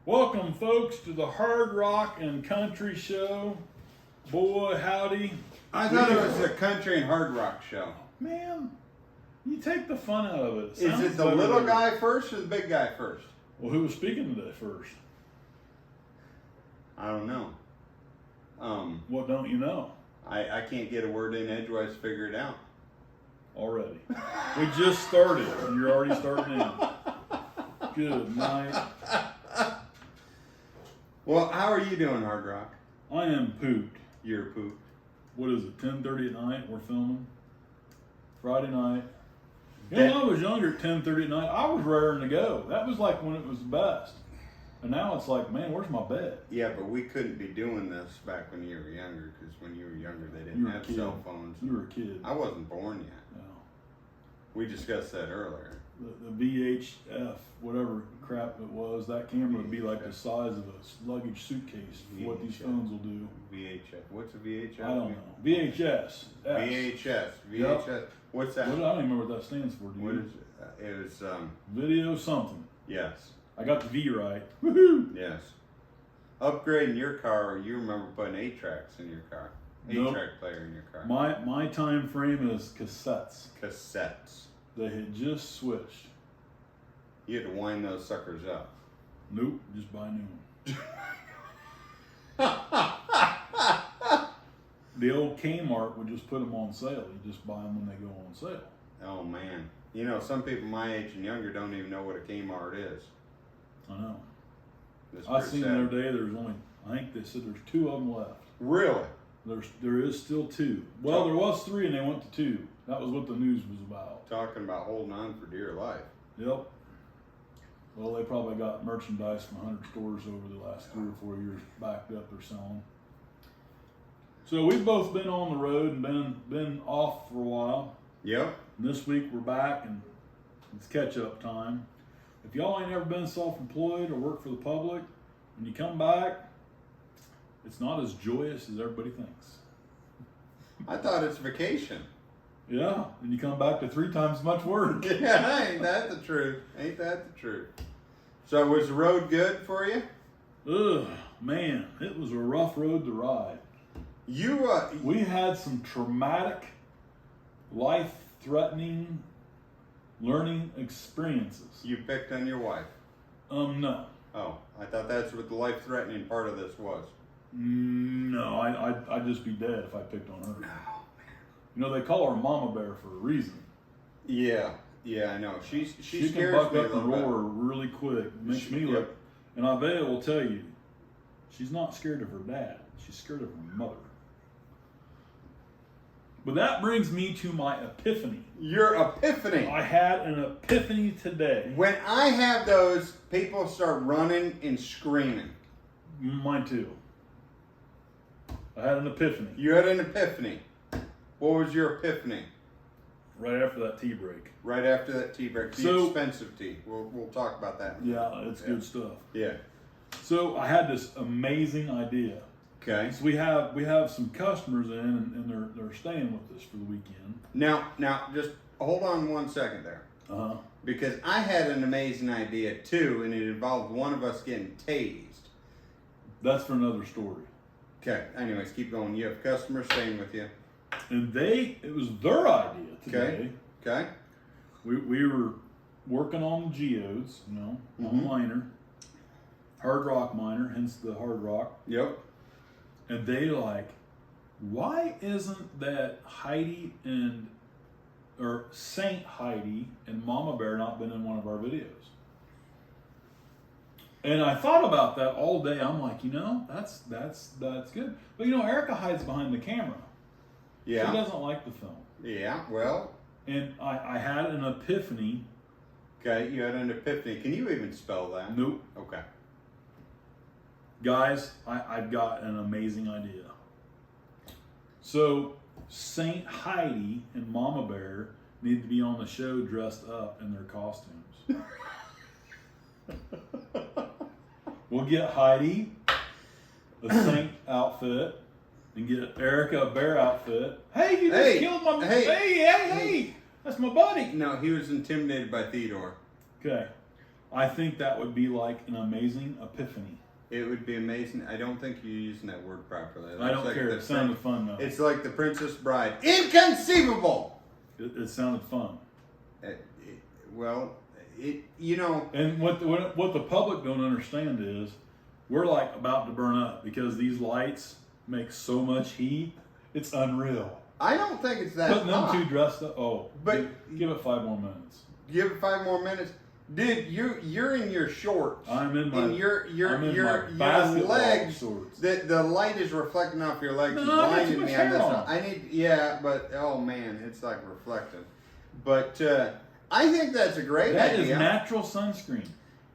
Welcome, folks, to the Hard Rock and Country Show. Boy, howdy. I thought it was a country and hard rock show. Man, you take the fun out of it. Is it the little guy first or the big guy first? Well, who was speaking today first? I don't know. What don't you know? I can't get a word in edgewise to figure it out. Already. We just started, and you're already starting in. Good night. Well, how are you doing, Hard Rock? I am pooped. You're pooped. What is it, 10:30 at night? We're filming. Friday night. You know, when I was younger at 10:30 at night, I was raring to go. That was like when it was the best. And now it's like, man, where's my bed? Yeah, but we couldn't be doing this back when you were younger, because when you were younger, they didn't have cell phones. You were a kid. I wasn't born yet. No. We discussed that earlier. The VHF, whatever crap it was, that camera would be like the size of a luggage suitcase for what these phones will do. VHF. What's a VHF? I don't know. VHS. VHS. VHS. Yep. What's that? I don't even remember what that stands for. What is it? It was video something. Yes. I got the V right. Woohoo! Yes. Upgrading your car, you remember putting 8-tracks in your car. 8-track player in your car. My time frame is cassettes. Cassettes. They had just switched. You had to wind those suckers up. Nope, just buy new one. The old Kmart would just put them on sale. You just buy them when they go on sale. Oh man. You know, some people my age and younger don't even know what a Kmart is. I know. That's I pretty seen sad. the other day there's only, I think they said there's 2 of them left. Really? There is still 2. Well, there was 3 and they went to 2. That was what the news was about. Talking about holding on for dear life. Yep. Well, they probably got merchandise from 100 stores over the last 3 or 4 years backed up they're selling. So we've both been on the road and been off for a while. Yep. And this week we're back and it's catch-up time. If y'all ain't ever been self-employed or work for the public, when you come back, it's not as joyous as everybody thinks. I thought it's vacation. Yeah, and you come back to 3 times as much work. Yeah, ain't that the truth? Ain't that the truth? So was the road good for you? Ugh, man, it was a rough road to ride. We had some traumatic, life-threatening learning experiences. You picked on your wife? No. Oh, I thought that's what the life-threatening part of this was. No, I'd just be dead if I picked on her. Oh, You know, they call her Mama Bear for a reason. Yeah, I know. She can scares buck me a up and little roar really quick. Makes me look. And Isaiah will tell you, she's not scared of her dad. She's scared of her mother. But that brings me to my epiphany. Your epiphany. I had an epiphany today. When I have those, people start running and screaming. Mine too. I had an epiphany. You had an epiphany. What was your epiphany? Right after that tea break. Right after that tea break. The expensive tea. We'll talk about that. Yeah, it's good stuff. Yeah. So I had this amazing idea. Okay. So we have some customers in, and they're staying with us for the weekend. Now, just hold on 1 second there. Because I had an amazing idea too, and it involved one of us getting tased. That's for another story. Okay. Anyways, keep going. You have customers staying with you. And it was their idea today. Okay. We were working on the geodes, on miner, hard rock miner, hence the hard rock. Yep. And they why isn't that Saint Heidi and Mama Bear not been in one of our videos? And I thought about that all day. I'm like, that's good. But Erica hides behind the camera. Yeah. She doesn't like the film. Yeah, well. And I had an epiphany. Okay, you had an epiphany. Can you even spell that? Nope. Okay. Guys, I've got an amazing idea. So, Saint Heidi and Mama Bear need to be on the show dressed up in their costumes. We'll get Heidi a saint outfit and get Erica a bear outfit. Hey, you just killed my... Hey, that's my buddy. No, he was intimidated by Theodore. Okay. I think that would be like an amazing epiphany. It would be amazing. I don't think you're using that word properly. I don't care. It sounded fun though. It's like the Princess Bride. Inconceivable. It sounded fun. You know. And what the public don't understand is, we're like about to burn up because these lights make so much heat. It's unreal. I don't think it's that Putting them hot. two dressed up. Oh, but give it 5 more minutes. Give it 5 more minutes. Dude, you're in your shorts. I'm in my. And your basketball legs. shorts. The light is reflecting off your legs. No, and I got blinding too much me. hair on. But oh man, it's like reflective. But I think that's a great That idea. is natural sunscreen.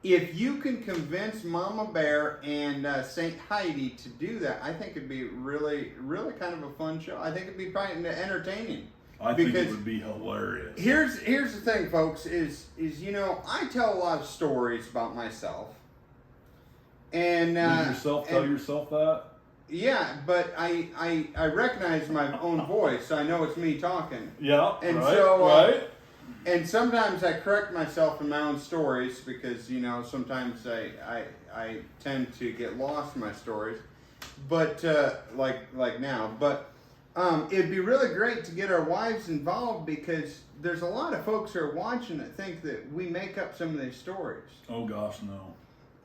If you can convince Mama Bear and St. Heidi to do that, I think it'd be really, really kind of a fun show. I think it'd be quite entertaining. I think it would be hilarious. Here's the thing, folks, is you know, I tell a lot of stories about myself. And tell yourself that? Yeah, but I recognize my own voice, so I know it's me talking. Yeah. And right, so right. And sometimes I correct myself in my own stories because, you know, sometimes I tend to get lost in my stories. But like now. But it'd be really great to get our wives involved because there's a lot of folks who are watching that think that we make up some of these stories. Oh gosh, no.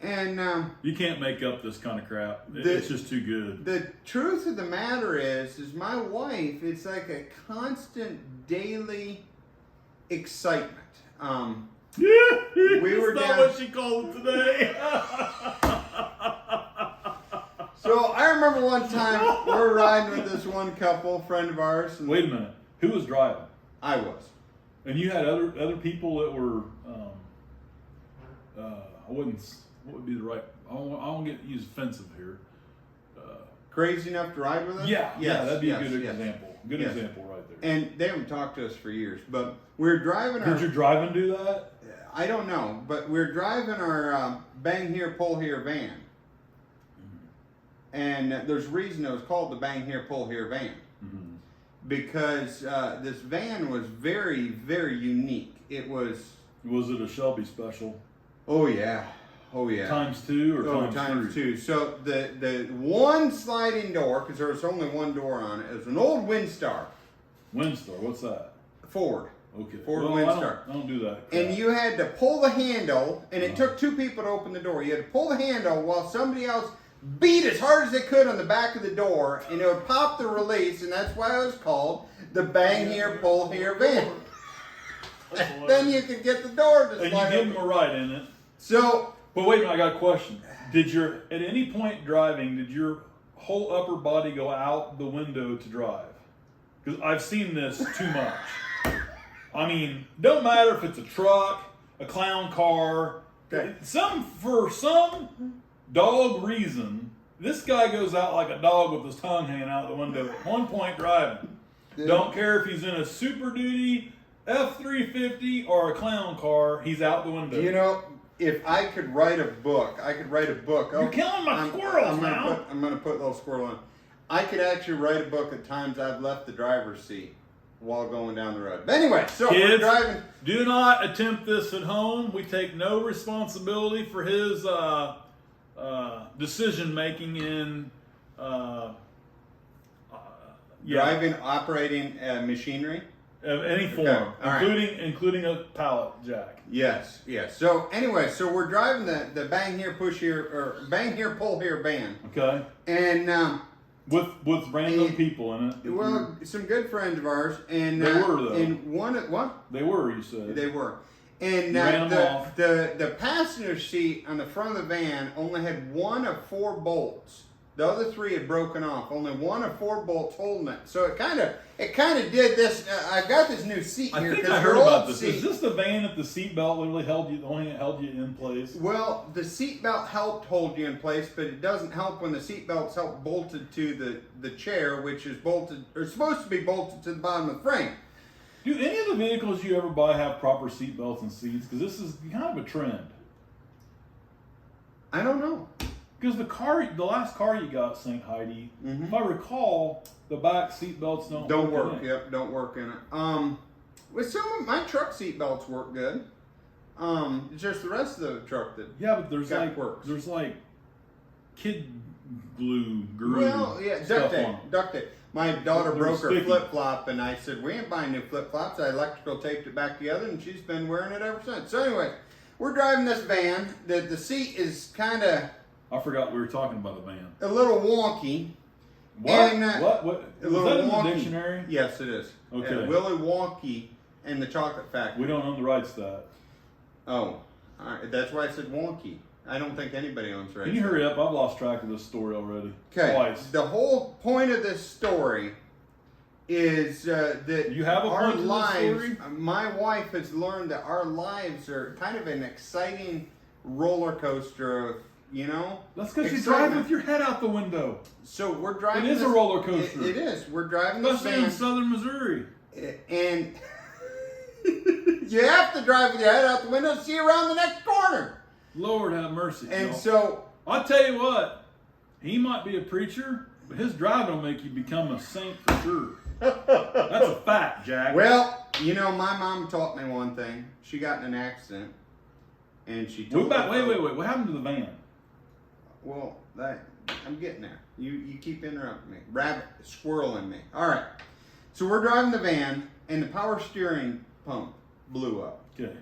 And you can't make up this kind of crap. It's just too good. The truth of the matter is my wife, it's like a constant daily excitement. We were That's not down. what she called it today. So I remember one time we're riding with this one couple, friend of ours. And Wait a minute. Who was driving? I was. And you had other people that were. What would be the right? I won't use offensive here. Crazy enough to ride with us? Yeah, that'd be a good yes. example. Good example right there. And they haven't talked to us for years, but we're driving our. Did your driving do that? I don't know, but we're driving our Bang Here, Pull Here van. And there's a reason it was called the Bang Here, Pull Here van. Mm-hmm. Because this van was very, very unique. It was. Was it a Shelby special? Oh yeah. Oh yeah. Times 2 or times 3? 2. So the one sliding door, because there was only one door on it, was an old Windstar. Windstar, what's that? Ford. Okay. Ford well, Windstar. I don't do that. And you had to pull the handle, and it took 2 people to open the door. You had to pull the handle while somebody else beat as hard as they could on the back of the door, and it would pop the release, and that's why it was called the Bang Here, Pull Here van. Then you could get the door to slide And you give open. them a ride in it. So. But wait a minute, I got a question. At any point driving, did your whole upper body go out the window to drive? Because I've seen this too much. I mean, don't matter if it's a truck, a clown car, Okay. for some dog reason, this guy goes out like a dog with his tongue hanging out the window at one point driving. Yeah. Don't care if he's in a Super Duty, F-350, or a clown car, he's out the window. You know, if I could write a book, You're killing my squirrels now. I'm going to put a little squirrel in. I could actually write a book at times I've left the driver's seat while going down the road. But anyway, so Kids, we're driving. Do not attempt this at home. We take no responsibility for his decision making in Driving, operating machinery. Of any form, Okay. including a pallet jack. Yes. So anyway, so we're driving the Bang Here, Push Here, or Bang Here, Pull Here van. Okay. And with random people in it. Well, some good friends of ours, and they were though. And what? They were. You said they were. And ran them off. the passenger seat on the front of the van only had 1 of 4 bolts. The other 3 had broken off. Only 1 of 4 bolts holding it. So it kind of did this. I've got this new seat here. I think I heard about this. Is this the van that the seatbelt literally held you? The only thing that held you in place? Well, the seatbelt helped hold you in place, but it doesn't help when the seatbelt's bolted to the chair, which is bolted or supposed to be bolted to the bottom of the frame. Do any of the vehicles you ever buy have proper seatbelts and seats? Because this is kind of a trend. I don't know. Because the last car you got, St. Heidi, if I recall, the back seat belts don't work. Yep, don't work in it. With some of my truck seat belts work good. It's just the rest of the truck that Yeah, but there's got like quirks. there's like kid glue. Well, yeah, duct stuff tape. on 'em. Duct tape. My daughter They're broke her sticky. flip flop, and I said, "We ain't buying new flip flops." I electrical taped it back together, and she's been wearing it ever since. So anyway, we're driving this van. The seat is kind of I forgot we were talking about the van. a little wonky. What? And, What? A Was little that in wonky. the dictionary? Yes, it is. Okay. Willy Wonky and the Chocolate Factory. We don't own the rights to that. Oh, all right. That's why I said wonky. I don't think anybody owns rights. Can you hurry up? I've lost track of this story already. Okay. Twice. The whole point of this story is that You have a our point to this lives. story? My wife has learned that our lives are kind of an exciting roller coaster of, That's because you excitement. drive with your head out the window. So we're driving. It is a roller coaster. It is. We're driving this Especially in van, southern Missouri. and you have to drive with your head out the window to see around the next corner. Lord have mercy. And y'all. so, I'll tell you what, he might be a preacher, but his driving will make you become a saint for sure. That's a fact, Jack. well, my mom taught me one thing. She got in an accident, and she told me. Wait. What happened to the van? Well, I'm getting there. You keep interrupting me. Rabbit, squirrel in me. All right. So we're driving the van, and the power steering pump blew up. Okay.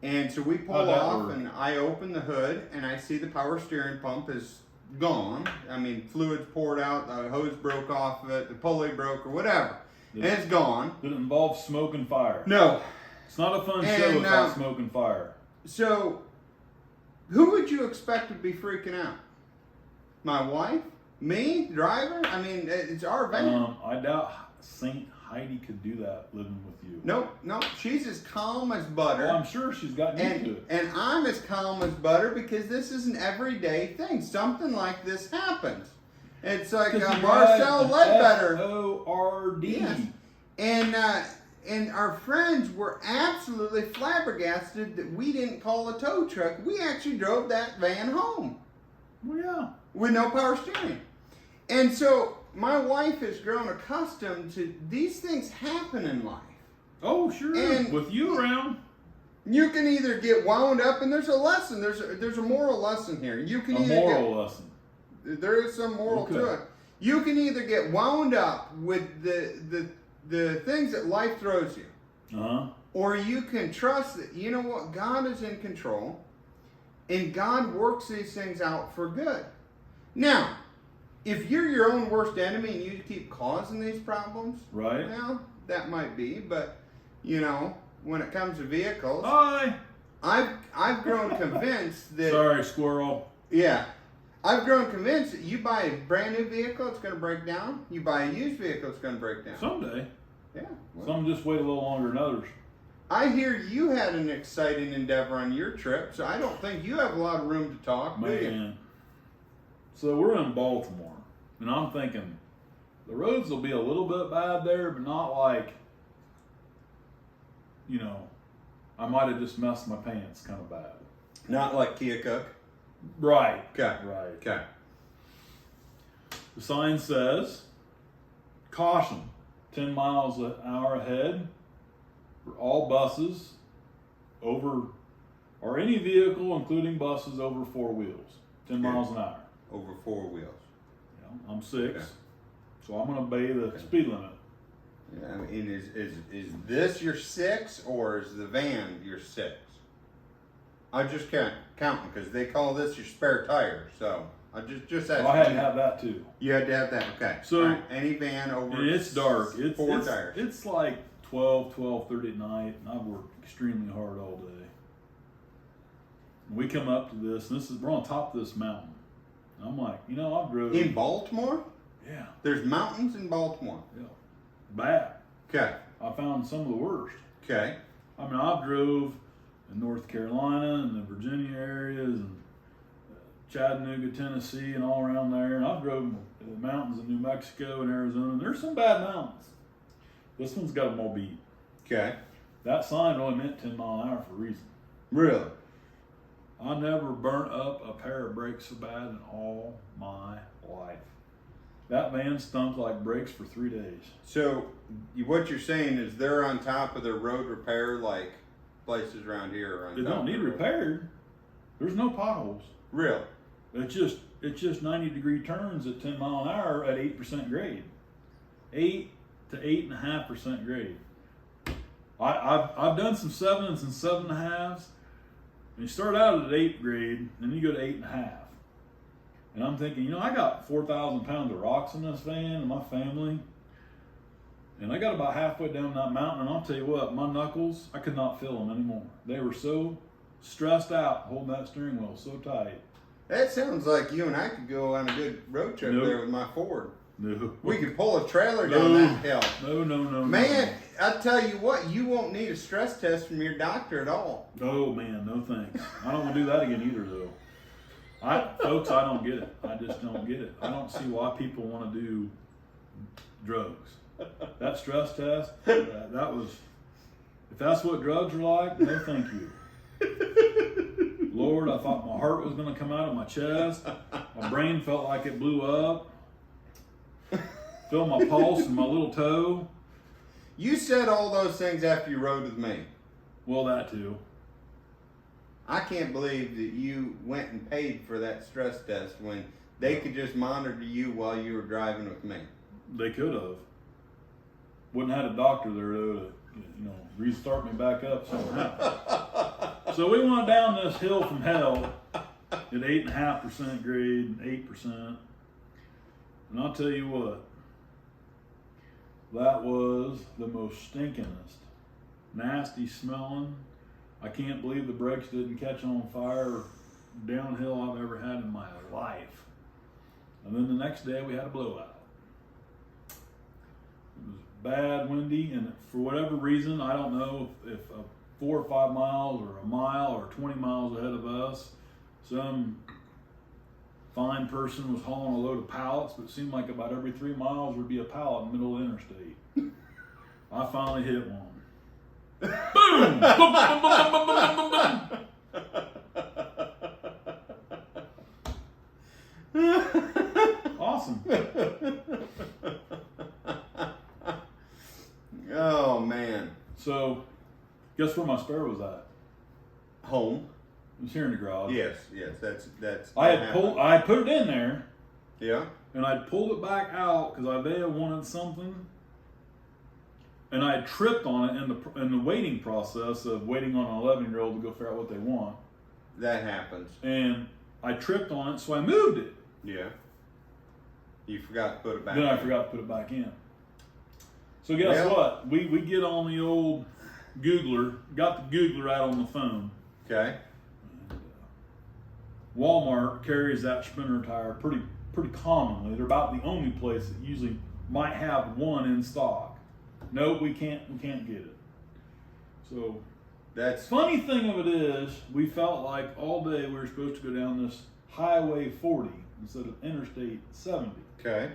And so we pull How'd that off, work? and I open the hood, and I see the power steering pump is gone. I mean, fluids poured out, the hose broke off of it, the pulley broke, or whatever. And it's gone. Did it involve smoke and fire? No. It's not a fun And, show without smoke and fire. So, who would you expect to be freaking out? My wife? Me? Driver? I mean, it's our van. I doubt Saint Heidi could do that living with you. Nope. She's as calm as butter. Well, I'm sure she's gotten used to it. And I'm as calm as butter because this is an everyday thing. Something like this happens. It's like Marcel Ledbetter. F-O-R-D. Yes. And our friends were absolutely flabbergasted that we didn't call a tow truck. We actually drove that van home Well, yeah. with no power steering. And so my wife has grown accustomed to these things happen in life. Oh, sure. And- with you around. You can either get wound up, and there's a lesson. There's a moral lesson here. You can A either moral lesson. there is some moral to Okay. it. You can either get wound up with the things that life throws you, Uh-huh. or you can trust that you know what, God is in control, and God works these things out for good. Now, if you're your own worst enemy and you keep causing these problems, Right. well, that might be. But when it comes to vehicles, Hi. I've grown convinced that. Sorry, squirrel. Yeah. I've grown convinced that you buy a brand new vehicle, it's going to break down. You buy a used vehicle, it's going to break down. Someday. Yeah. well, Some just wait a little longer than others. I hear you had an exciting endeavor on your trip, so I don't think you have a lot of room to talk, do you? Man. So we're in Baltimore, and I'm thinking the roads will be a little bit bad there, but not like, I might have just messed my pants kind of bad. Not like Keokuk. Right. Okay. Right. Okay. The sign says, caution, 10 miles an hour ahead for all buses or any vehicle, including buses over 4 wheels, 10 Okay. miles an hour. Over 4 wheels. I'm 6, Okay. so I'm going to obey the speed limit. Yeah, I mean, is this your 6 or is the van your 6? I just can't counting because they call this your spare tire. So I just So I had to have that too. You had to have that. Okay. So- All right, any van over. And it's dark. It's 4 tires. It's like 12:30 at night, and I've worked extremely hard all day. And we come up to this, and we're on top of this mountain. And I'm like, I've drove. In Baltimore? Yeah. There's mountains in Baltimore. Yeah. Bad. Okay. I found some of the worst. Okay. I mean, I've drove in North Carolina and the Virginia areas and Chattanooga, Tennessee, and all around there. And I've driven in the mountains in New Mexico and Arizona. And there's some bad mountains. This one's got them all beat. Okay. That sign only meant 10 mile an hour for a reason. Really? I never burnt up a pair of brakes so bad in all my life. That van stunk like brakes for 3 days. So what you're saying is they're on top of their road repair like places around here are They don't need repaired. There's no potholes. Real. It's just 90-degree turns at 10 mile an hour at 8% grade. 8 to 8.5% grade. I've done some 7s and 7.5s. And you start out at 8th grade, then you go to 8.5. And I'm thinking, I got 4,000 pounds of rocks in this van and my family. And I got about halfway down that mountain, and I'll tell you what, my knuckles, I could not feel them anymore. They were so stressed out holding that steering wheel so tight. That sounds like you and I could go on a good road trip there with my Ford. No. We could pull a trailer down that hill. No. Man, I tell you what, you won't need a stress test from your doctor at all. Oh man, no thanks. I don't want to do that again either though. Folks, I don't get it. I just don't get it. I don't see why people want to do drugs. That stress test, that was, if that's what drugs are like, no thank you. Lord, I thought my heart was going to come out of my chest. My brain felt like it blew up. Feel my pulse and my little toe. You said all those things after you rode with me. Well, that too. I can't believe that you went and paid for that stress test when they could just monitor you while you were driving with me. They could have. Wouldn't have had a doctor there though to, restart me back up somehow. So we went down this hill from hell at 8.5% grade, 8%. And I'll tell you what, that was the most stinkingest, nasty smelling. I can't believe the brakes didn't catch on fire downhill I've ever had in my life. And then the next day we had a blowout. It was bad, windy, and for whatever reason, I don't know if 4 or 5 miles or a mile or 20 miles ahead of us, some fine person was hauling a load of pallets, but it seemed like about every 3 miles there'd be a pallet in the middle of the interstate. I finally hit one. Boom! Boom, boom, boom, boom, boom, boom, boom. Awesome. Oh man. So, guess where my spare was at? Home. It was here in the garage. Yes, that's. I had put it in there. Yeah. And I pulled it back out because Isaiah wanted something. And I tripped on it in the waiting process of waiting on an 11-year-old to go figure out what they want. That happens. And I tripped on it, so I moved it. Yeah. You forgot to put it back Then in. I forgot to put it back in. So guess what? We get on the old Googler, got the Googler out on the phone. Okay. And, Walmart carries that spinner tire pretty commonly. They're about the only place that usually might have one in stock. Nope, we can't get it. So That's funny thing of it is, we felt like all day we were supposed to go down this Highway 40 instead of Interstate 70. okay.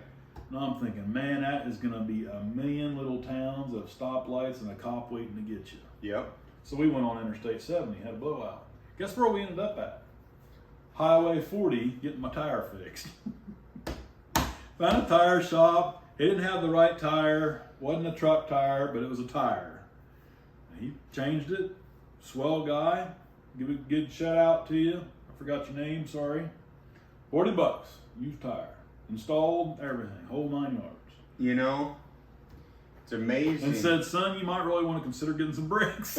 And I'm thinking, man, that is going to be a million little towns of stoplights and a cop waiting to get you. Yep. So we went on Interstate 70, had a blowout. Guess where we ended up at? Highway 40, getting my tire fixed. Found a tire shop. He didn't have the right tire. Wasn't a truck tire, but it was a tire. He changed it. Swell guy. Give a good shout out to you. I forgot your name, sorry. $40. Used tire. Installed everything. Whole 9 yards. You know, it's amazing. And said, son, you might really want to consider getting some brakes.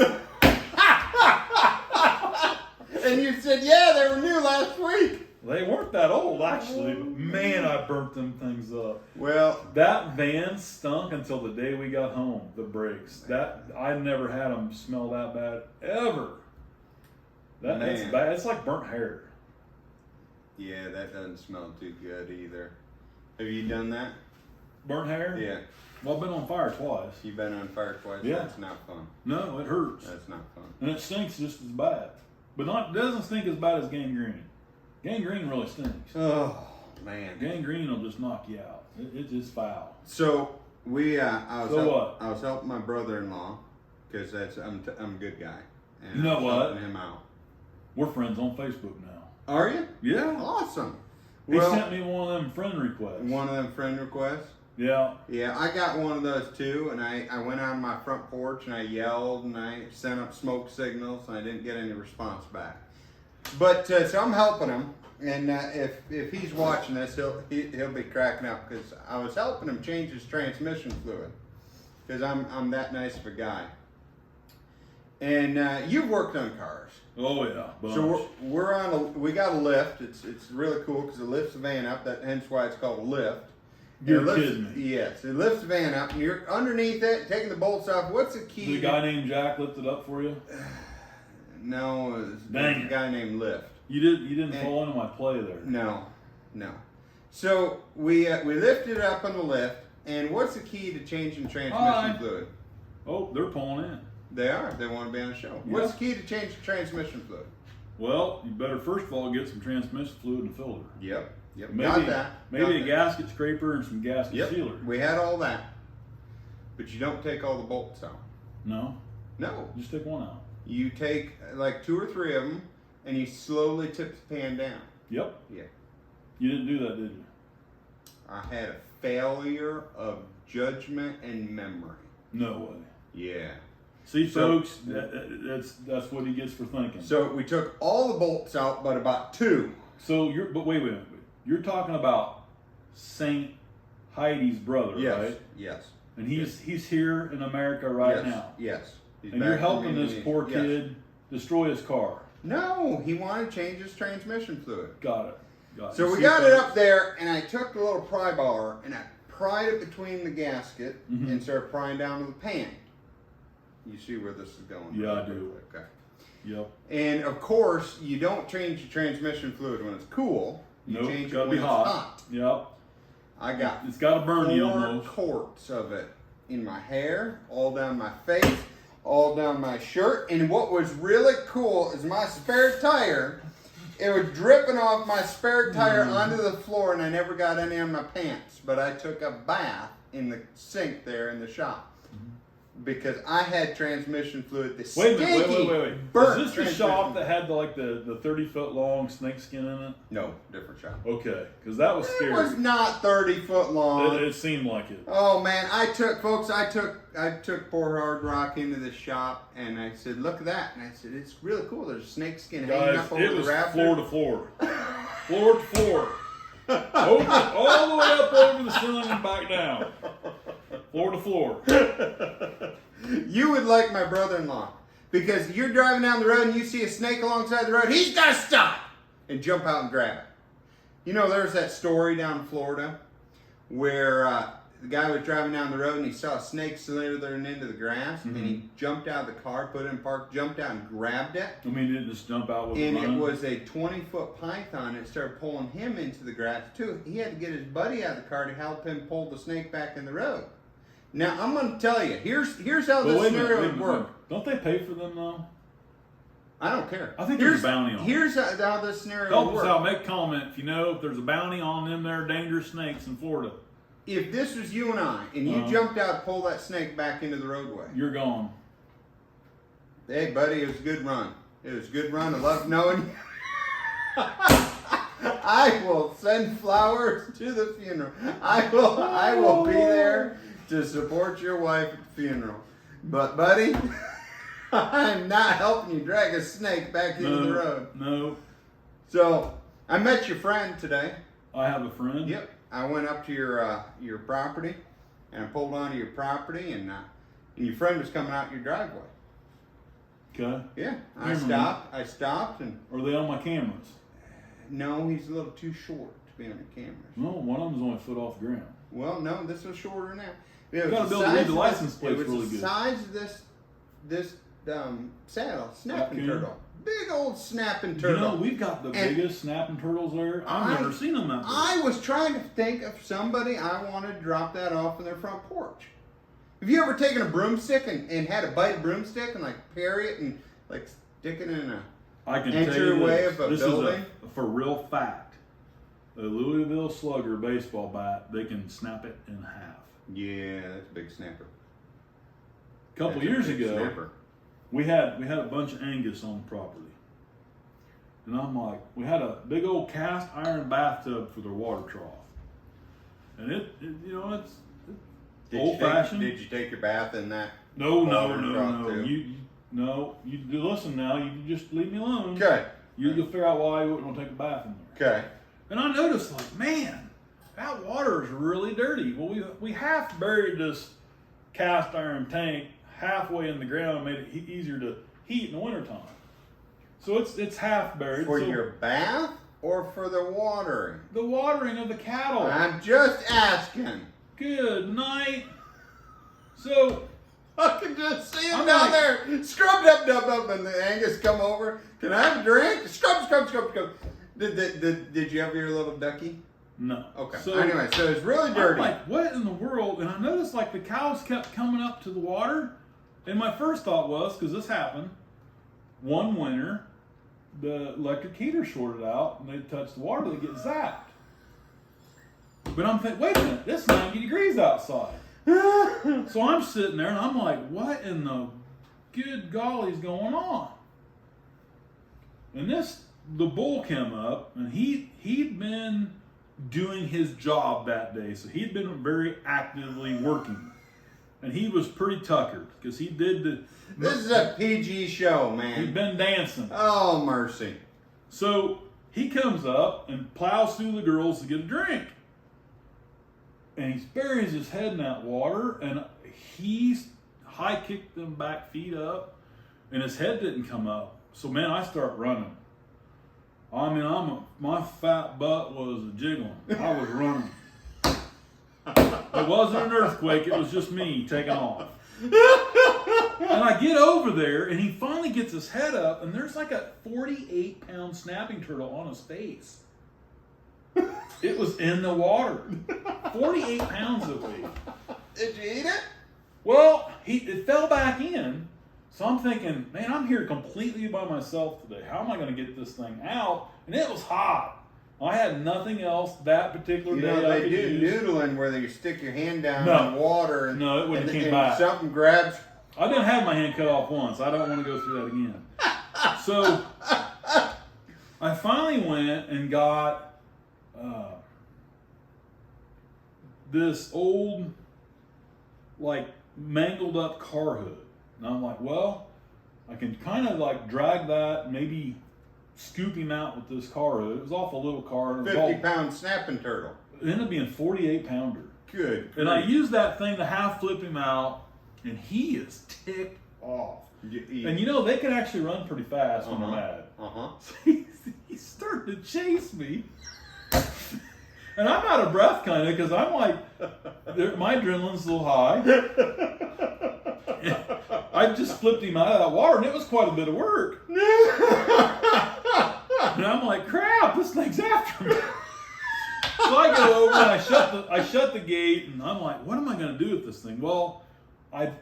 And you said, yeah, they were new last week. They weren't that old, actually. But man, I burnt them things up. Well, That van stunk until the day we got home, the brakes. I never had them smell that bad, ever. That's Man. bad. It's like burnt hair. yeah, that doesn't smell too good either. Have you done that? Burnt hair? Yeah. Well, I've been on fire twice. You've been on fire twice. Yeah. That's not fun. No, it hurts. That's not fun. And it stinks just as bad. But doesn't stink as bad as gangrene. Gangrene really stinks. Oh, man. Gangrene will just knock you out. It's just foul. So I what? was helping my brother-in-law because I'm a good guy. And You know I was what? helping him out. We're friends on Facebook now. Are you? Yeah. Awesome. He Well, sent me one of them friend requests. one of them friend requests. Yeah. Yeah, I got one of those too, and I went on my front porch and I yelled and I sent up smoke signals and I didn't get any response back. But so I'm helping him, and if he's watching this, he'll be cracking up because I was helping him change his transmission fluid because I'm that nice of a guy. And you've worked on cars. Oh yeah. Bunch. So we got a lift. It's really cool because it lifts the van up. Hence why it's called a lift. You're kidding me. Yes, it lifts the van up, and you're underneath it, taking the bolts off. What's the key? Did a guy named Jack lift it up for you? No, it was Dang a it. guy named Lift. You didn't fall into my play there. No. So we lifted it up on the lift, and what's the key to changing transmission fluid? Oh, they're pulling in. They are. They want to be on the show. Yeah. What's the key to change the transmission fluid? Well, you better first of all get some transmission fluid in the filter. Yep. Maybe, Got that. Maybe a gasket scraper and some gasket sealer. We had all that. But you don't take all the bolts out. No. No. Just take one out. You take like 2 or 3 of them, and you slowly tip the pan down. Yep. Yeah. You didn't do that, did you? I had a failure of judgment and memory. No way. Yeah. See, folks, that's what he gets for thinking. So we took all the bolts out, but about 2. So but wait. You're talking about Saint Heidi's brother, Yes. right? Yes. And he's here in America right now. Yes. He's And back you're in helping this Indonesia. poor Yes. kid destroy his car. No, he wanted to change his transmission fluid. Got it. So we See, got it folks? up there, and I took the little pry bar and I pried it between the gasket and started prying down to the pan. You see where this is going? Yeah, I do. Okay. Yep. And of course, you don't change your transmission fluid when it's cool. You Nope, change it gotta when be it's hot. hot. Yep. I got It's got to burn you 4 almost. quarts of it in my hair, all down my face, all down my shirt. And what was really cool is my spare tire. It was dripping off my spare tire onto the floor, and I never got any on my pants. But I took a bath in the sink there in the shop because I had transmission fluid. The Wait a minute, wait. burnt Is this the transmission shop fluid. that had the 30-foot long snake skin in it? No, different shop. Okay, because that was scary. It was not 30 foot long. It seemed like it. Oh man, I took poor Hard Rock into the shop, and I said, "Look at that!" And I said, "It's really cool. There's a snake skin hanging Guys, up over it the was rafters." floor to floor. Floor to floor. All the way up over the ceiling and back down. Floor to floor. You would like my brother-in-law because you're driving down the road and you see a snake alongside the road. He's got to stop and jump out and grab it. You know, there's that story down in Florida where the guy was driving down the road and he saw a snake slithering into the grass, and he jumped out of the car, put it in park, jumped out and grabbed it. I mean, it didn't just jump out with And a it run. was a 20-foot python. It started pulling him into the grass too. He had to get his buddy out of the car to help him pull the snake back in the road. Now I'm going to tell you. Here's how But this wait a minute, scenario wait a would minute. work. Don't they pay for them though? I don't care. I think there's a bounty on it. Here's how this scenario Help would us work. out. Make a comment if you know if there's a bounty on them there dangerous snakes in Florida. If this was you and I, and you jumped out to pull that snake back into the roadway, You're gone. hey buddy, it was a good run. It was a good run. I love knowing you. I will send flowers to the funeral. I will be there to support your wife at the funeral. But buddy, I'm not helping you drag a snake back into the road. No. So I met your friend today. I have a friend. Yep. I went up to your property, and I pulled onto your property, and your friend was coming out your driveway. Okay. Yeah. I Mhm. stopped, and Are they on my cameras? no, he's a little too short to be on the cameras. No, one of them's only a foot off the ground. Well, no, this was shorter now. It You was gotta the be able to read size the of license this- plates It was really the good. size of this saddle, snapping Raccoon? turtle, big old snapping You turtle. know, we've got the And biggest snapping turtles there. I've never seen them that big. I was trying to think of somebody I wanted to drop that off in their front porch. Have you ever taken a broomstick and had a bite of broomstick and like parry it and like stick it in a I can tell you entryway this. of a This building? is a for real fact. A Louisville Slugger baseball bat, they can snap it in half. Yeah, that's a big snapper. A couple That's a years big ago, snapper. we had a bunch of Angus on the property. And I'm like, we had a big old cast iron bathtub for their water trough. And Old fashioned. Did you take your bath in that? No. Too? You listen now. You just leave me alone. Okay. You'll figure out why you wouldn't want to take a bath in there. Okay. And I noticed, like, man, that water is really dirty. Well, we half buried this cast iron tank halfway in the ground, made it easier to heat in the wintertime. So it's half buried. For your bath or for the watering? The watering of the cattle. I'm just asking. Good night. So I can just see him down there, scrubbed up, and the Angus come over. Can I have a drink? Scrub. Did you have your little ducky? No. Okay. So, anyway, so it's really dirty. I'm like, what in the world? And I noticed like the cows kept coming up to the water. And my first thought was, because this happened, one winter, the electric heater shorted out and they touched the water, they get zapped. But I'm thinking, wait a minute, it's 90 degrees outside. So I'm sitting there and I'm like, what in the good golly is going on? And the bull came up and he'd been doing his job that day. So he'd been very actively working. And he was pretty tuckered because he did This is a PG show, man. He'd been dancing. Oh, mercy. So he comes up and plows through the girls to get a drink. And he buries his head in that water and he's high kicked them back feet up and his head didn't come up. So man, I start running. I mean, my fat butt was jiggling. I was running. It wasn't an earthquake, it was just me taking off. And I get over there and he finally gets his head up and there's like a 48-pound snapping turtle on his face. It was in the water. 48 pounds of weight. Did you eat it? Well, it fell back in. So I'm thinking, man, I'm here completely by myself today. How am I going to get this thing out? And it was hot. I had nothing else that particular day. They do noodling where you stick your hand down in the water and, no, it wouldn't came and back. Something grabs. I didn't have my hand cut off once. I don't want to go through that again. So I finally went and got this old, like, mangled up car hood. And I'm like, well, I can kind of like drag that, maybe scoop him out with this car hood. It was off a little car. 50-pound snapping turtle. It ended up being 48-pounder. Good. And I used that thing to half flip him out, and he is ticked off. And you know, they can actually run pretty fast when they're mad. So he started to chase me. And I'm out of breath kind of because I'm like, my adrenaline's a little high. I just flipped him out of that water and it was quite a bit of work. And I'm like, crap, this thing's after me. So I go over and I shut the gate and I'm like, what am I going to do with this thing? Well, And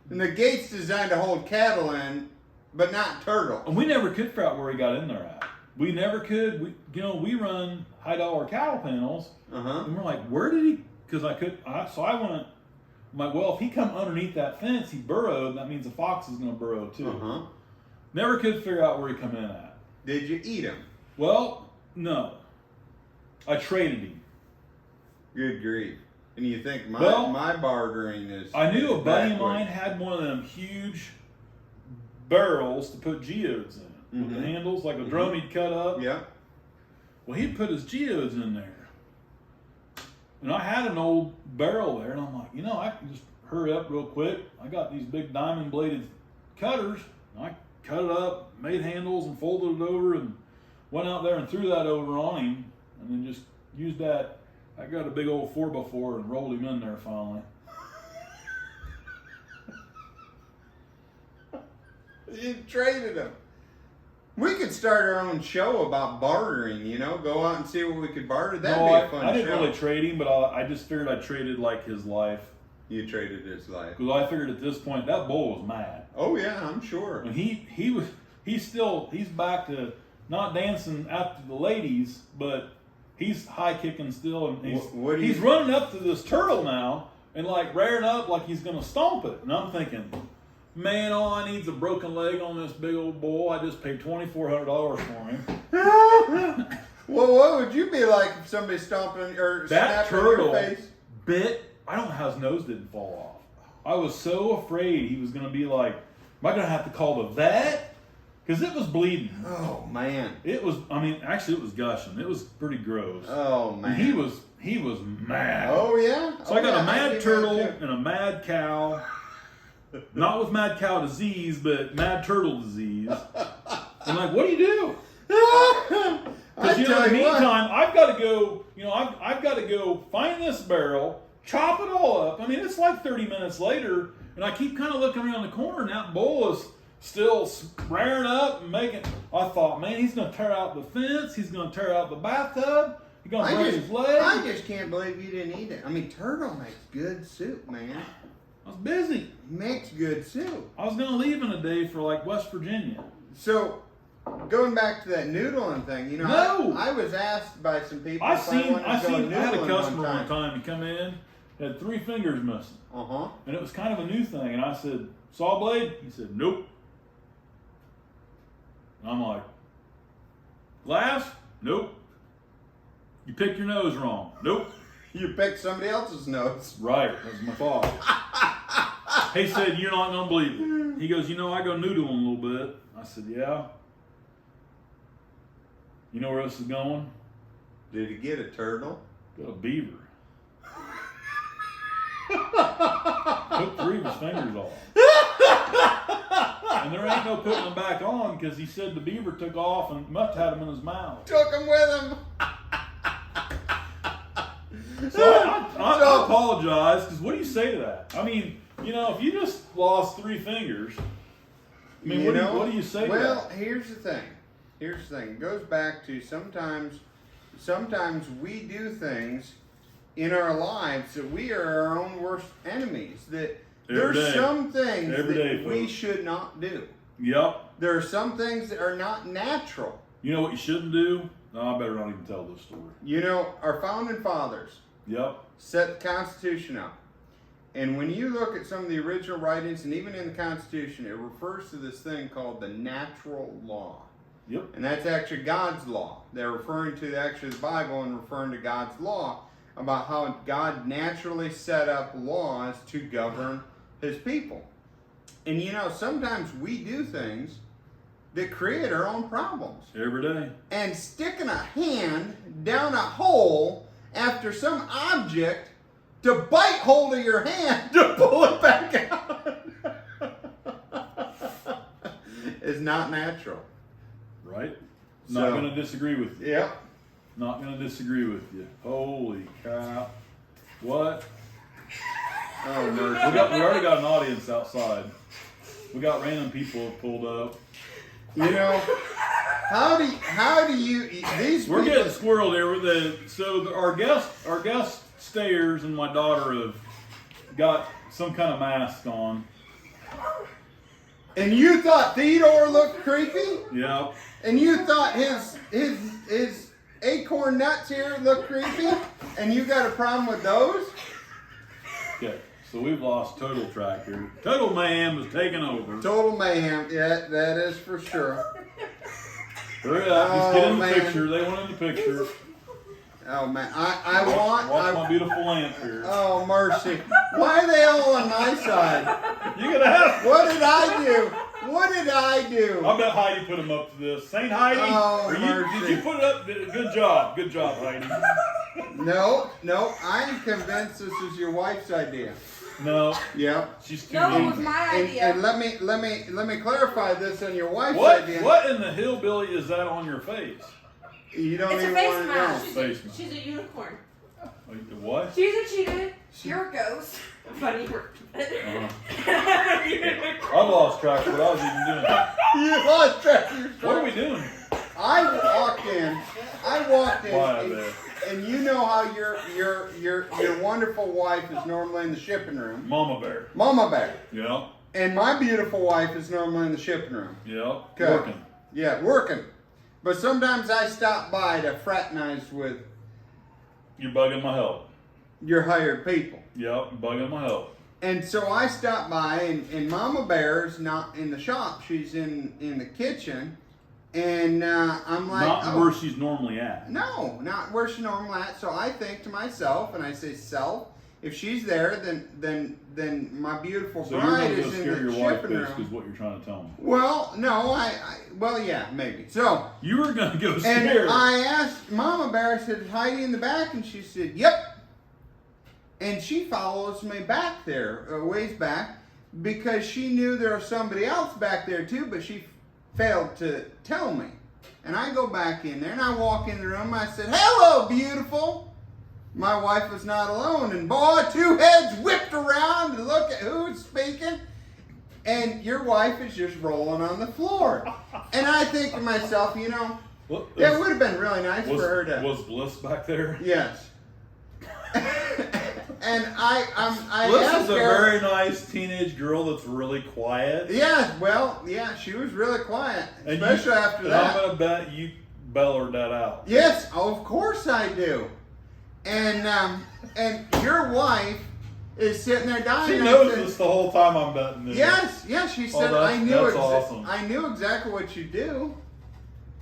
the gate's designed to hold cattle in, but not turtle. And we never could figure out where he got in there at. We never could. We run high dollar cattle panels, and we're like, where did he? Because so I went. I'm like, well, if he come underneath that fence, he burrowed. That means the fox is going to burrow too. Never could figure out where he come in at. Did you eat him? Well, no. I traded him. Good grief! And you think my bartering is? I knew a buddy of mine had one of them huge barrels to put geodes in. With the handles, like a drum he'd cut up. Yeah. Well, he'd put his geodes in there. And I had an old barrel there, and I'm like, I can just hurry up real quick. I got these big diamond-bladed cutters. And I cut it up, made handles, and folded it over, and went out there and threw that over on him, and then just used that. I got a big old 4x4 and rolled him in there finally. You traded him. We could start our own show about bartering, go out and see what we could barter. That'd be a fun show. I didn't really trade him, but I just figured I traded like his life. You traded his life. Because I figured at this point, that bull was mad. Oh yeah, I'm sure. And he's back to not dancing after the ladies, but he's high kicking still, and he's running up to this turtle now and like rearing up like he's gonna stomp it. And I'm thinking, man, all I need is a broken leg on this big old bull. I just paid $2,400 for him. Well, what would you be like if somebody stomped on or that snapped on your turtle face? bit I don't know how his nose didn't fall off. I was so afraid he was going to be like, am I going to have to call the vet? Because it was bleeding. Oh, man. It was, actually it was gushing. It was pretty gross. Oh, man. And he was mad. Oh, yeah? So I got a mad turtle and a mad cow. Not with mad cow disease, but mad turtle disease. I'm like, what do you do? Because in the meantime, I've got to go. I've got to go find this barrel, chop it all up. It's like 30 minutes later, and I keep kind of looking around the corner, and that bull is still rearing up and making. I thought, man, he's going to tear out the fence. He's going to tear out the bathtub. He's going to break his leg. I just can't believe you didn't eat it. Turtle makes good soup, man. I was busy. Makes good soup. I was going to leave in a day for like West Virginia. So, going back to that noodling thing, No! I was asked by some people. I had a customer one time. He come in, had 3 fingers missing. And it was kind of a new thing. And I said, saw blade? He said, nope. And I'm like, glass? Nope. You picked your nose wrong. Nope. You picked somebody else's nose. Right, that was my fault. He said, you're not going to believe it. He goes, I go noodling a little bit. I said, yeah. You know where this is going? Did he get a turtle? Got a beaver. Took 3 of his fingers off. And there ain't no putting them back on because he said the beaver took off and must have had them in his mouth. Took them with him. So I apologize, because what do you say to that? If you just lost 3 fingers, what do you say to that? Well, here's the thing. It goes back to sometimes we do things in our lives that we are our own worst enemies. There's some things that we should not do. Yep. There are some things that are not natural. You know what you shouldn't do? No, I better not even tell this story. Our founding fathers set the Constitution up. And when you look at some of the original writings, and even in the Constitution, it refers to this thing called the natural law. Yep. And that's actually God's law. They're referring to actually the Bible and referring to God's law about how God naturally set up laws to govern his people. And sometimes we do things that create our own problems. Every day. And sticking a hand down a hole after some object to bite hold of your hand to pull it back out is not natural. Right? Not going to disagree with you. Yeah. Not going to disagree with you. Holy cow. What? Oh, mercy. We already got an audience outside. We got random people pulled up. How do you these We're people, getting squirreled here. Our guest stayers and my daughter have got some kind of mask on. And you thought Theodore looked creepy? Yeah. And you thought his acorn nuts here looked creepy? And you got a problem with those? Okay. So we've lost total track here. Total mayhem is taking over. Total mayhem. Yeah, that is for sure. Hurry up. Let's get in the picture. They want in the picture. Oh, man. Watch my beautiful lamp here. Oh, mercy. Why are they all on my side? You're going to have. What did I do? What did I do? I bet Heidi put him up to this. Saint Heidi? Oh, mercy. Did you put it up? Good job. Good job, Heidi. No. I'm convinced this is your wife's idea. No. Yep. She's too No, it was my idea. And let me clarify this on your wife's idea. What in the hillbilly is that on your face? You don't It's even a face want to know. mask. She's a unicorn. What? She's a cheetah. You're a ghost. Funny. I lost track of what I was even doing. You lost track of your story. What are we doing? I walked in, Why, and you know how your wonderful wife is normally in the shipping room. Mama bear. Mama bear. Yeah. And my beautiful wife is normally in the shipping room. Yeah. Okay. Working. Yeah, working. But sometimes I stop by to fraternize with You're bugging my help. your hired people. Yep, bugging my help. And so I stopped by, and Mama Bear's not in the shop. She's in the kitchen. And I'm like, Not where she's normally at. No, not where she's normally at. So I think to myself, and I say, self, if she's there, then my beautiful So bride you're going to go is in scare the your wife, shipping basically, room. is what you're trying to tell me. Well, no, well, yeah, maybe. So, You were going to go and scare her. I asked Mama Bear, I said, "Is Heidi in the back?" And she said, "Yep." And she follows me back there, a ways back, because she knew there was somebody else back there too, but she failed to tell me. And I go back in there, and I walk in the room, I said, "Hello, beautiful." My wife was not alone, and boy, two heads whipped around to look at who's speaking, and your wife is just rolling on the floor. And I think to myself, you know, it would have been really nice for her to... Was Bliss back there? Yes. And I Bliss asked is a her, very nice teenage girl that's really quiet. yeah, well, yeah, she was really quiet, And especially after that. I'm going to bet you bellered that out. Yes, of course I do. And your wife is sitting there dying. She I knows said, this the whole time I'm betting this. Yes, she said, that's awesome. I knew exactly what you do.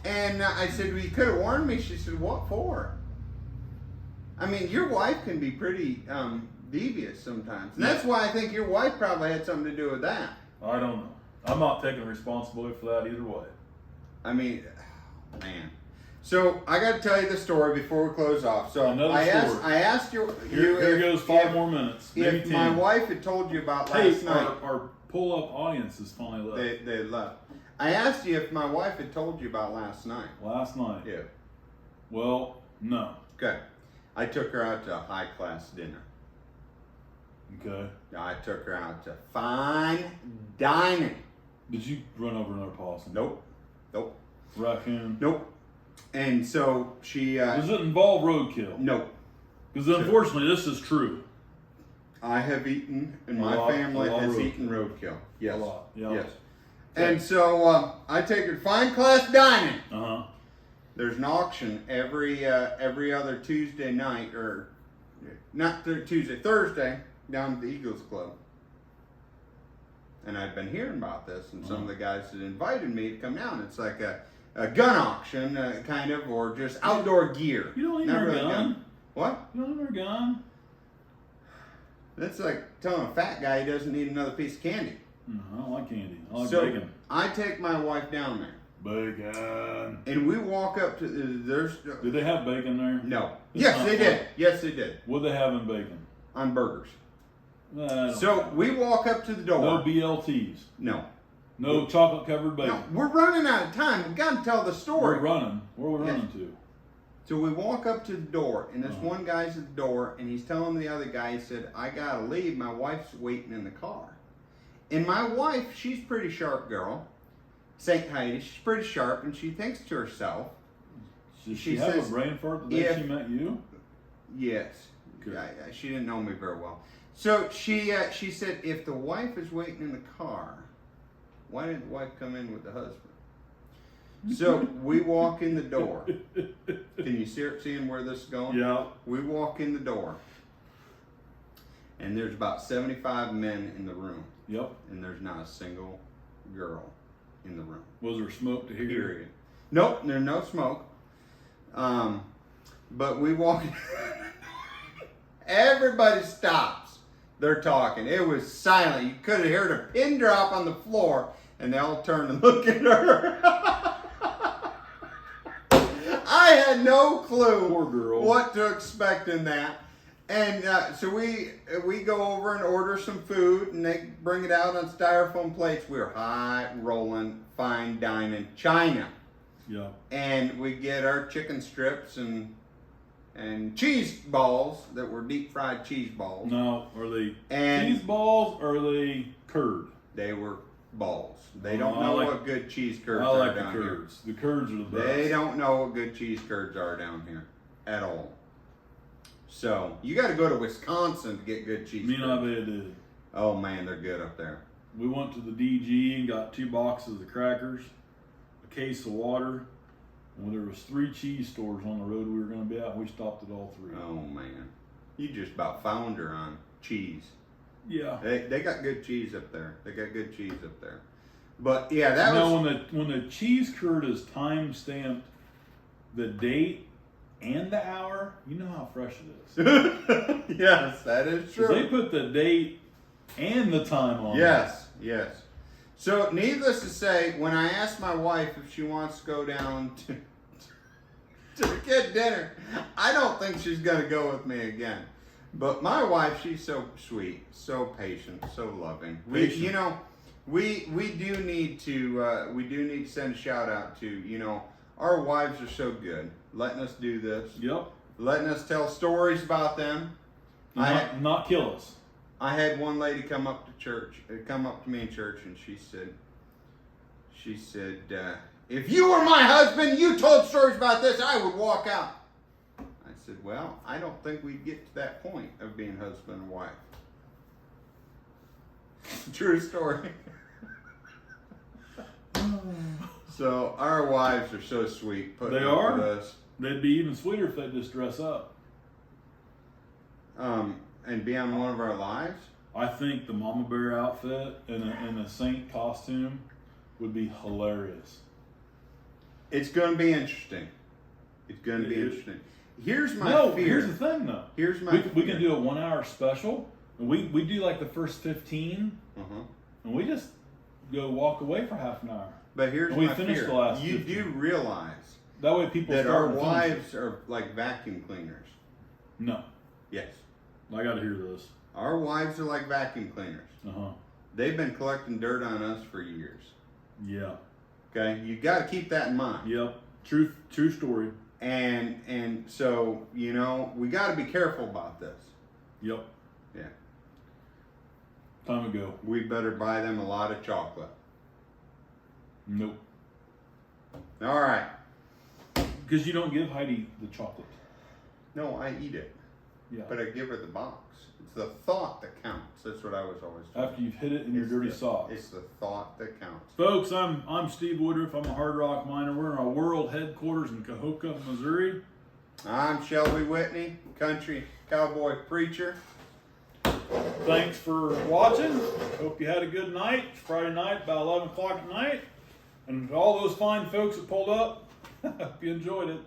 And I said, well, you could have warned me. She said, what for? I mean, your wife can be pretty devious sometimes. And that's why I think your wife probably had something to do with that. I don't know. I'm not taking responsibility for that either way. I mean, man. So I got to tell you the story before we close off. So Another I story. asked you Here if, goes 5 more minutes. Maybe if 10. my wife had told you about Hey, last night. our pull-up audience is finally left. They left. I asked you if my wife had told you about last night. Last night. Yeah. Well, no. Okay. I took her out to a high-class dinner. Okay. I took her out to fine dining. Did you run over another possum? Nope. Raccoon? Nope. And so she... Does it involve roadkill? Nope. Because unfortunately, this is true. I have eaten, and A my lot family has roadkill. eaten roadkill. Yes. A lot. Yeah. Yes. Okay. And so I take her to fine class dining. Uh-huh. There's an auction every other Tuesday night, or not Tuesday, Thursday, down at the Eagles Club. And I'd been hearing about this, and some of the guys had invited me to come down. It's like a gun auction, kind of, or just outdoor gear. You don't need Not a really gun. What? You don't need a gun. That's like telling a fat guy he doesn't need another piece of candy. No, I don't like candy. I like So bacon. I take my wife down there, Bacon. and we walk up to there's Did they have bacon there? no. It's Yes, not they fun. did. Yes, they did. What they have in bacon? On burgers. I don't So know. we walk up to the door. No BLTs. No. No chocolate covered bacon. No, we're running out of time. We got to tell the story. We're running. Where are we Yes. running to? So we walk up to the door, and this Uh-huh. one guy's at the door, and he's telling the other guy, he said, "I gotta leave. My wife's waiting in the car." And my wife, she's a pretty sharp girl. St. Heidi, she's pretty sharp, and she thinks to herself, Did She she have says, a brain fart the day if- she met you? yes. Good. She didn't know me very well. So she said, if the wife is waiting in the car, why didn't the wife come in with the husband? So we walk in the door. Can you seeing where this is going? Yeah. We walk in the door, and there's about 75 men in the room, Yep. and there's not a single girl in the room. Was there smoke to hear? Period. Nope, there's no smoke. But we walk. Everybody stops. They're talking. It was silent. You could have heard a pin drop on the floor, and they all turned and looked at her. I had no clue Poor girl. what to expect in that. And so we go over and order some food, and they bring it out on styrofoam plates. We're high rolling, fine dining China, Yeah. and we get our chicken strips and cheese balls that were deep fried cheese balls. Now, are they And- cheese balls or are they curd? They were balls. They Oh, don't I know like- what good cheese curds I are like the down here. curds. The curds are the best. They don't know what good cheese curds are down here at all. So you got to go to Wisconsin to get good cheese Me and curds. I did. Oh man, they're good up there. We went to the DG and got 2 boxes of crackers, a case of water. And there was 3 cheese stores on the road we were going to be at, and we stopped at all 3. Oh man, you just about found her on cheese. Yeah. They got good cheese up there. They got good cheese up there. But yeah, that You know, was when the cheese curd is time stamped, the date and the hour, you know how fresh it is. Yes, that is 'Cause true. they put the date and the time on. Yes, yes. So, needless to say, when I asked my wife if she wants to go down to get dinner, I don't think she's going to go with me again. But my wife, she's so sweet, so patient, so loving. Patient. We do need to send a shout out to, our wives are so good, letting us do this, Yep. letting us tell stories about them. Not kill us. I had one lady come up to me in church, and she said, if you were my husband, you told stories about this, I would walk out. I said, well, I don't think we'd get to that point of being husband and wife. True story. So our wives are so sweet. Putting They up are? with us. They'd be even sweeter if they just dress up. And be on one of our lives. I think the mama bear outfit and a saint costume would be hilarious. It's going to be interesting. It's going to be interesting. Here's my fear. Here's the thing though. Here's my we fear. can do a 1 hour special. And we do like the first 15, and we just go walk away for half an hour. But here's And we my finished fear. the last You 15. do realize That way people that start our and finish. wives are like vacuum cleaners. No, Yes. I got to hear this. Our wives are like vacuum cleaners. They've been collecting dirt on us for years. Yeah. Okay? You got to keep that in mind. Yep. True story. And so, we got to be careful about this. Yep. Yeah. Time ago. We better buy them a lot of chocolate. Nope. All right. Because you don't give Heidi the chocolate. No, I eat it. Yeah. But I give her the box. It's the thought that counts. That's what I was always told. After you've hit it in your dirty socks. It's the thought that counts. Folks, I'm Steve Woodruff. I'm a hard rock miner. We're in our world headquarters in Kahoka, Missouri. I'm Shelby Whitney, country cowboy preacher. Thanks for watching. Hope you had a good night. It's Friday night, about 11 o'clock at night. And to all those fine folks that pulled up, hope you enjoyed it.